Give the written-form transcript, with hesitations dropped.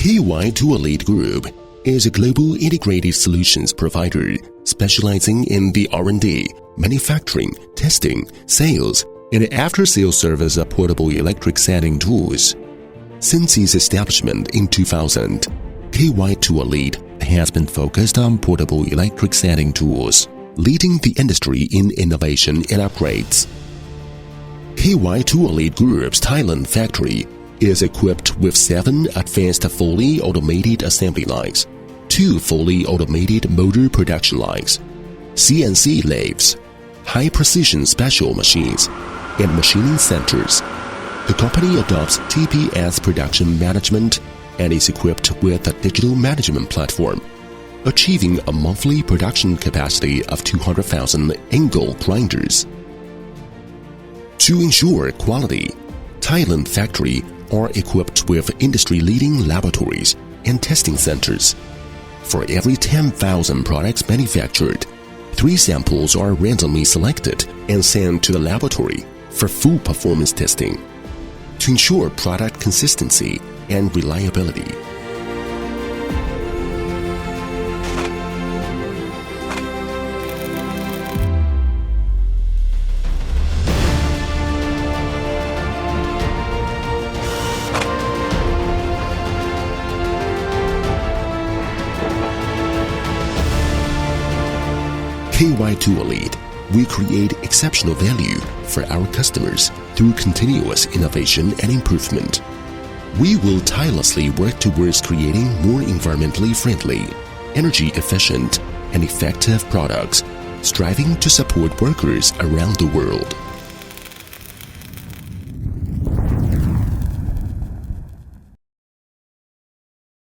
KYTOOLEAD Group is a global integrated solutions provider specializing in the R&D, manufacturing, testing, sales, and after-sales service of portable electric setting tools. Since its establishment in 2000, KYTOOLEAD has been focused on portable electric setting tools, leading the industry in innovation and upgrades. KYTOOLEAD Group's Thailand factory is equipped with 7 advanced fully automated assembly lines, 2 fully automated motor production lines, CNC lathes, high-precision special machines, and machining centers. The company adopts TPS production management and is equipped with a digital management platform, achieving a monthly production capacity of 200,000 angle grinders. To ensure quality, Thailand factory are equipped with industry-leading laboratories and testing centers. For every 10,000 products manufactured, 3 samples are randomly selected and sent to the laboratory for full performance testing to ensure product consistency and reliability. KYTOOLEAD, we create exceptional value for our customers through continuous innovation and improvement. We will tirelessly work towards creating more environmentally friendly, energy efficient, and effective products, striving to support workers around the world.